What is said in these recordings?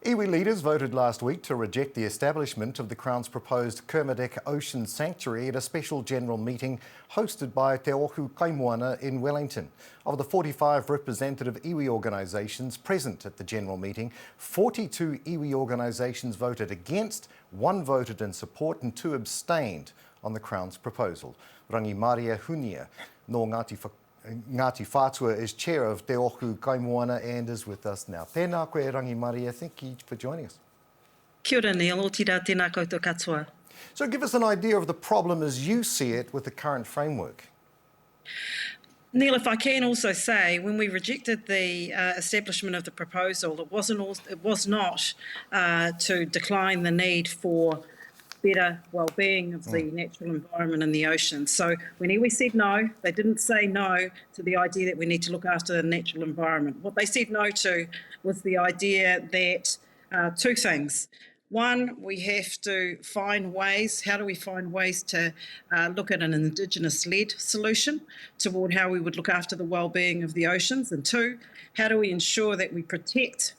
Iwi leaders voted last week to reject the establishment of the Crown's proposed Kermadec Ocean Sanctuary at a special general meeting hosted by Te Ohu Kaimoana in Wellington. Of the 45 representative iwi organisations present at the general meeting, 42 iwi organisations voted against, 1 voted in support and 2 abstained on the Crown's proposal. Rangi Maria Hunia no Ngāti Whātua is chair of Te Ohu Kaimoana and is with us now. Tēnā koe, Rangi Maria. Thank you for joining us. Kia ora, Neil. O tira tēnā koutou katoa. So give us an idea of the problem as you see it with the current framework. Neil, if I can also say, when we rejected the establishment of the proposal, it was not to decline the need for better well-being of the natural environment and the ocean. So when iwi said no, they didn't say no to the idea that we need to look after the natural environment. What they said no to was the idea that 2 things. One, we have to find ways, how do we find ways to look at an Indigenous-led solution toward how we would look after the well-being of the oceans? And 2, how do we ensure that we protect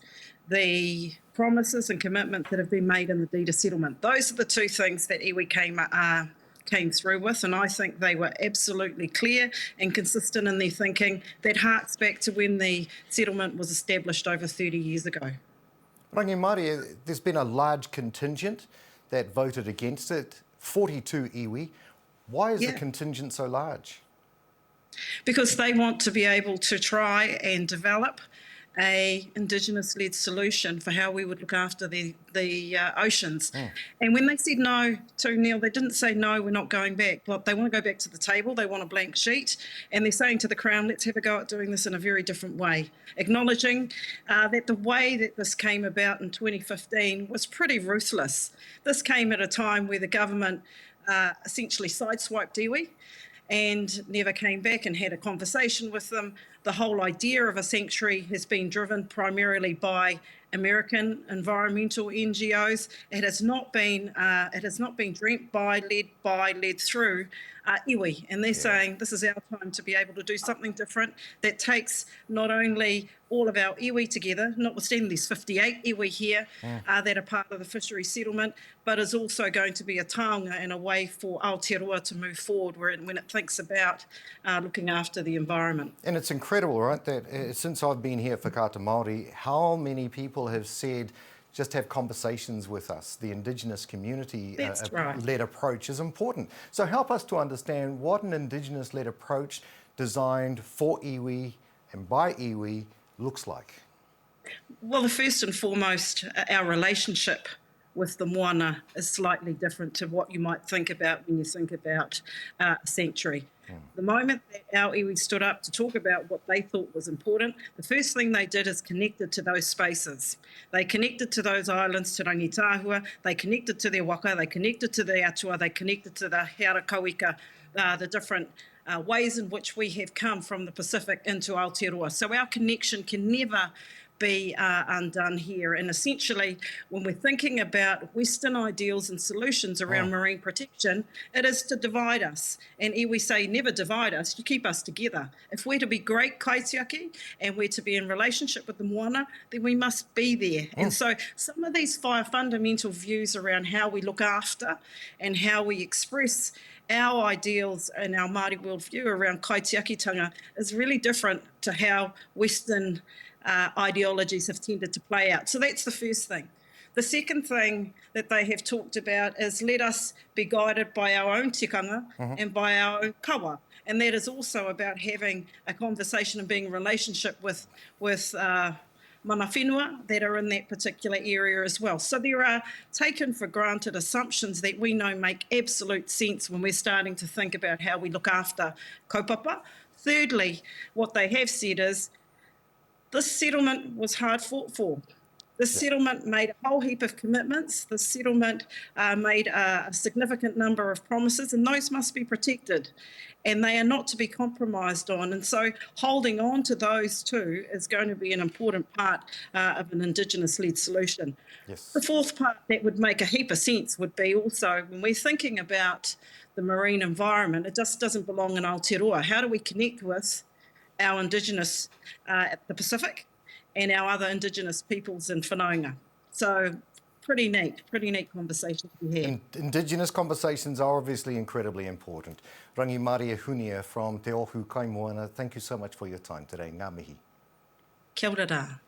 the promises and commitments that have been made in the deed of settlement? Those are the 2 things that iwi came through with, and I think they were absolutely clear and consistent in their thinking. That harks back to when the settlement was established over 30 years ago. Rangi Maria, there's been a large contingent that voted against it, 42 iwi. Why is the contingent so large? Because they want to be able to try and develop a Indigenous-led solution for how we would look after the oceans. And when they said no to Neil, they didn't say, no, we're not going back. Well, they want to go back to the table, they want a blank sheet, and they're saying to the Crown, let's have a go at doing this in a very different way, acknowledging that the way that this came about in 2015 was pretty ruthless. This came at a time where the government essentially sideswiped iwi and never came back and had a conversation with them. The whole idea of a sanctuary has been driven primarily by American environmental NGOs. It has not been dreamt by, led through iwi, and they're saying this is our time to be able to do something different that takes not only all of our iwi together, notwithstanding there's 58 iwi here that are part of the fishery settlement, but is also going to be a taonga and a way for Aotearoa to move forward when it thinks about looking after the environment. And it's incredible, right, that since I've been here for Kata Māori, how many people have said just have conversations with us. The Indigenous community led approach is important. So help us to understand what an Indigenous-led approach designed for iwi and by iwi looks like. Well, the first and foremost, our relationship with the moana is slightly different to what you might think about when you think about a sanctuary. The moment that our iwi stood up to talk about what they thought was important, the first thing they did is connected to those spaces. They connected to those islands, to Rangitahua, they connected to their waka, they connected to the atua, they connected to the Heara Kauika, the different ways in which we have come from the Pacific into Aotearoa. So our connection can never be undone here. And essentially, when we're thinking about Western ideals and solutions around marine protection, it is to divide us. And we say, never divide us, you keep us together. If we're to be great kaitiaki and we're to be in relationship with the moana, then we must be there. And so some of these 5 fundamental views around how we look after and how we express our ideals and our Māori worldview around kaitiakitanga is really different to how Western ideologies have tended to play out. So that's the first thing. The second thing that they have talked about is let us be guided by our own tikanga and by our own kawa. And that is also about having a conversation and being in relationship with mana whenua that are in that particular area as well. So there are taken for granted assumptions that we know make absolute sense when we're starting to think about how we look after kaupapa. Thirdly, what they have said is this settlement was hard fought for. This settlement made a whole heap of commitments. The settlement made a significant number of promises, and those must be protected. And they are not to be compromised on. And so holding on to those 2 is going to be an important part of an Indigenous-led solution. The 4th part that would make a heap of sense would be also when we're thinking about the marine environment, it just doesn't belong in Aotearoa. How do we connect with our Indigenous at the Pacific and our other Indigenous peoples in whanaunga? So pretty neat conversation to be had. Indigenous conversations are obviously incredibly important. Rangi Maria Hunia from Te Ohu Kaimoana, thank you so much for your time today. Ngā mihi. Kia ora rā.